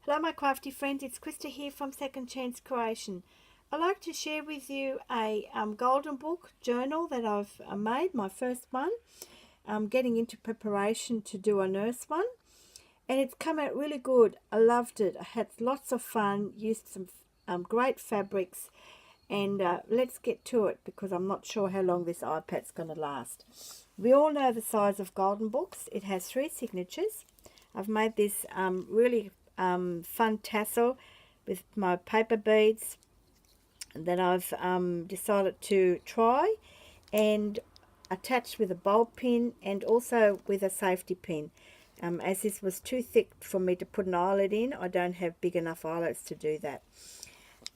Hello my crafty friends, it's Krista here from Second Chance Creation. I'd like to share with you a golden book journal that I've made, my first one. I'm getting into preparation to do a nurse one, and it's come out really good. I loved it. I had lots of fun, used some great fabrics, and let's get to it because I'm not sure how long this iPad's going to last. We all know the size of golden books. It has 3 signatures. I've made this really fun tassel with my paper beads that I've decided to try and attach with a bulb pin and also with a safety pin. As this was too thick for me to put an eyelet in, I don't have big enough eyelets to do that.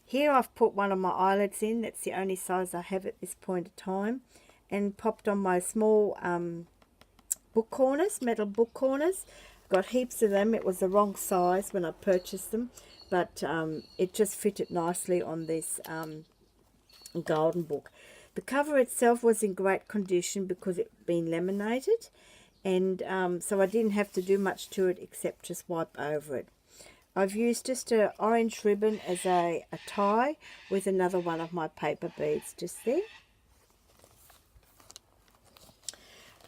Here I've put one of my eyelets in. That's the only size I have at this point of time, and popped on my small book corners, metal book corners. Got heaps of them. It was the wrong size when I purchased them, but it just fitted nicely on this golden book. The cover itself was in great condition because it had been laminated, and so I didn't have to do much to it except just wipe over it. I've used just an orange ribbon as a tie with another one of my paper beads just there.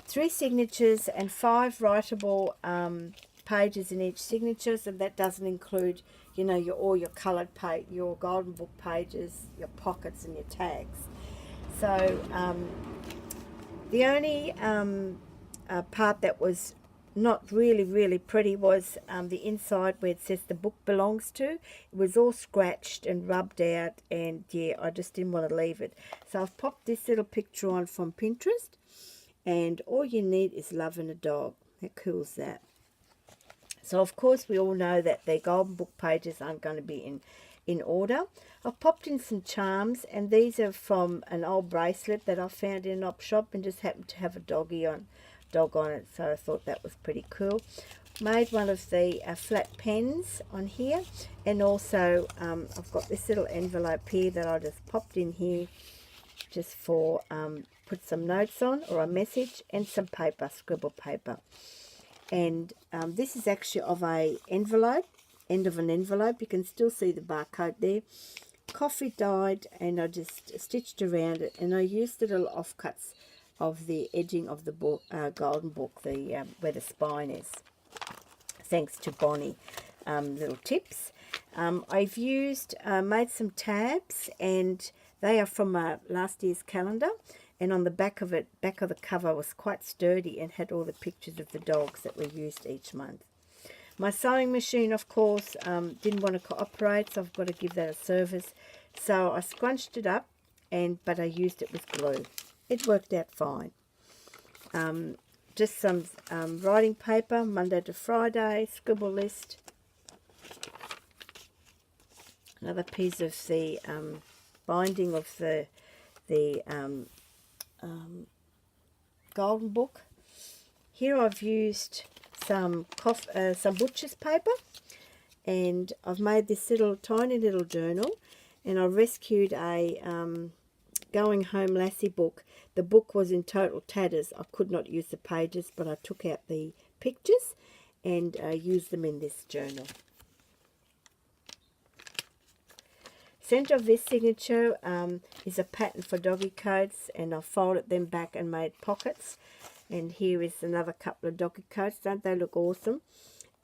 3 signatures and 5 writable pages in each signature, so that doesn't include, you know, all your coloured your golden book pages, your pockets and your tags. So the only part that was not really pretty was the inside where it says the book belongs to. It was all scratched and rubbed out, and yeah, I just didn't want to leave it. So I've popped this little picture on from Pinterest. And all you need is love and a dog. How cool is that? So, of course, we all know that the golden book pages aren't going to be in order. I've popped in some charms, and these are from an old bracelet that I found in an op shop and just happened to have a dog on it, so I thought that was pretty cool. Made one of the flat pens on here, and also I've got this little envelope here that I just popped in here just for put some notes on, or a message, and some paper, scribble paper. And this is actually of a envelope, end of an envelope. You can still see the barcode there. Coffee dyed, and I just stitched around it, and I used the little offcuts of the edging of the book, golden book, the where the spine is. Thanks to Bonny, little tips. I've used made some tabs, and they are from last year's calendar, and on the back of the cover was quite sturdy and had all the pictures of the dogs that were used each month. My sewing machine, of course, didn't want to cooperate, so I've got to give that a service. So I scrunched it up, but I used it with glue. It worked out fine. Just some writing paper, Monday to Friday, scribble list. Another piece of the binding of the golden book. Here I've used some butcher's paper, and I've made this tiny little journal, and I rescued a Going Home Lassie book. The book was in total tatters. I could not use the pages, but I took out the pictures and used them in this journal. Centre of this signature is a pattern for doggy coats, and I folded them back and made pockets. And here is another couple of doggy coats. Don't they look awesome?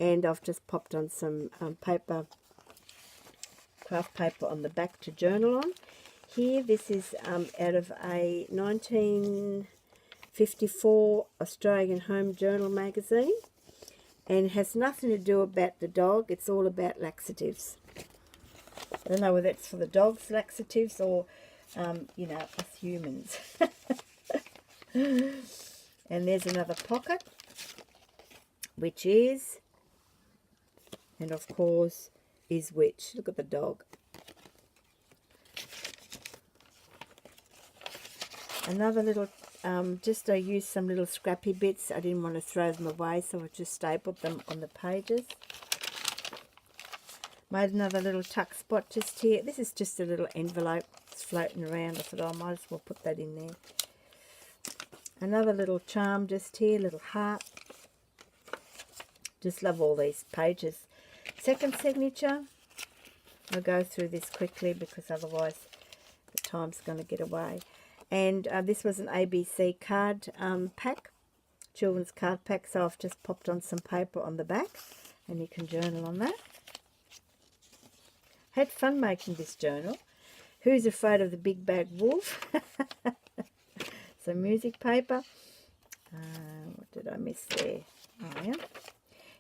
And I've just popped on some craft paper on the back to journal on. Here, this is out of a 1954 Australian Home Journal magazine, and it has nothing to do about the dog. It's all about laxatives. I don't know whether it's for the dogs, laxatives, or, you know, us humans. And there's another pocket, which is, and of course, is which. Look at the dog. Another little, I used some little scrappy bits. I didn't want to throw them away, so I just stapled them on the pages. Made another little tuck spot just here. This is just a little envelope. It's floating around. I thought, I might as well put that in there. Another little charm just here, little heart. Just love all these pages. Second signature, I'll go through this quickly because otherwise the time's going to get away. And this was an ABC card pack, children's card pack, so I've just popped on some paper on the back and you can journal on that. Had fun making this journal. Who's afraid of the big bad wolf? Some music paper. What did I miss there? Oh, yeah.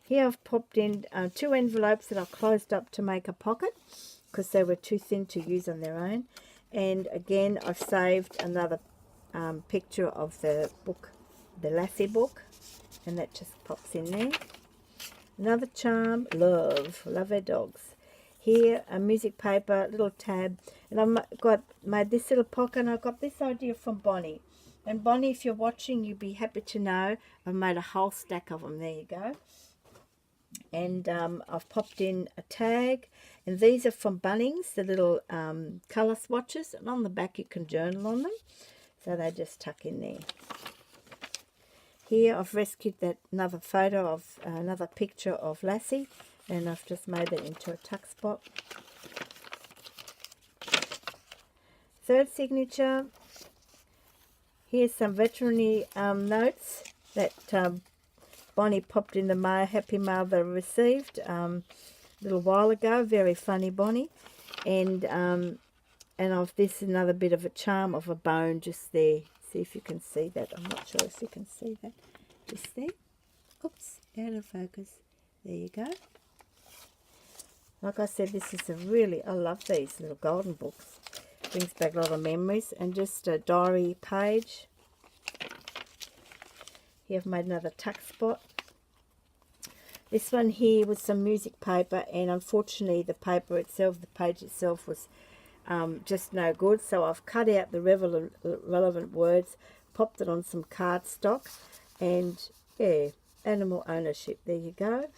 Here I've popped in 2 envelopes that I've closed up to make a pocket because they were too thin to use on their own. And again, I've saved another picture of the book, the Lassie book, and that just pops in there. Another charm, love our dogs. Here, a music paper, little tab, and I've made this little pocket, and I got this idea from Bonny. And Bonny, if you're watching, you'd be happy to know I've made a whole stack of them. There you go. And I've popped in a tag, and these are from Bunnings, the little colour swatches, and on the back you can journal on them, so they just tuck in there. Here I've rescued another photo of another picture of Lassie, and I've just made it into a tuck spot. Third signature, here's some veterinary notes that Bonny popped in the mail, happy mail that I received a little while ago. Very funny, Bonny. And of this, another bit of a charm of a bone just there. See if you can see that. I'm not sure if you can see that. Just there. Oops, out of focus. There you go. Like I said, this is I love these little golden books. Brings back a lot of memories. And just a diary page. Here I've made another tuck spot. This one here was some music paper, and unfortunately the paper itself, the page itself, was just no good. So I've cut out the relevant words, popped it on some cardstock, and yeah, animal ownership. There you go.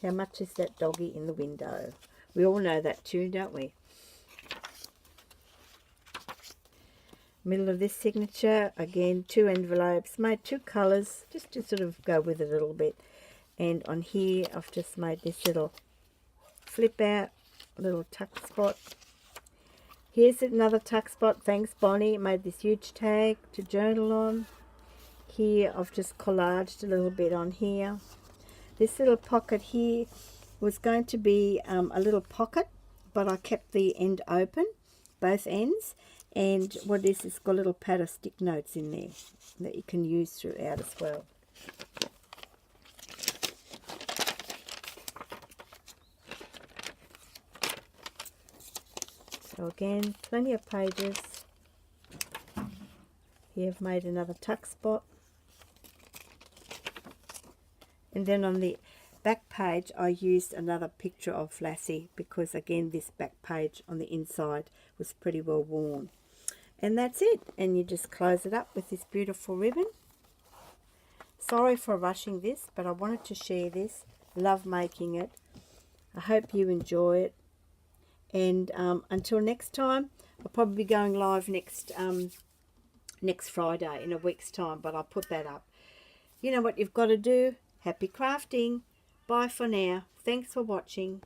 How much is that doggy in the window? We all know that tune, don't we? Middle of this signature, again, 2 envelopes, made 2 colours just to sort of go with it a little bit. And on here I've just made this little flip out, little tuck spot. Here's another tuck spot. Thanks, Bonny. Made this huge tag to journal on. Here I've just collaged a little bit on here. This little pocket here was going to be a little pocket, but I kept the end open, both ends. And what is, it's got a little pad of stick notes in there that you can use throughout as well. So again, plenty of pages. Here I've made another tuck spot. And then on the back page I used another picture of Lassie because again this back page on the inside was pretty well worn. And that's it, and you just close it up with this beautiful ribbon. Sorry for rushing this, but I wanted to share this. Love making it. I hope you enjoy it. And until next time, I'll probably be going live next Friday in a week's time, but I'll put that up. You know what you've got to do. Happy crafting. Bye for now. Thanks for watching.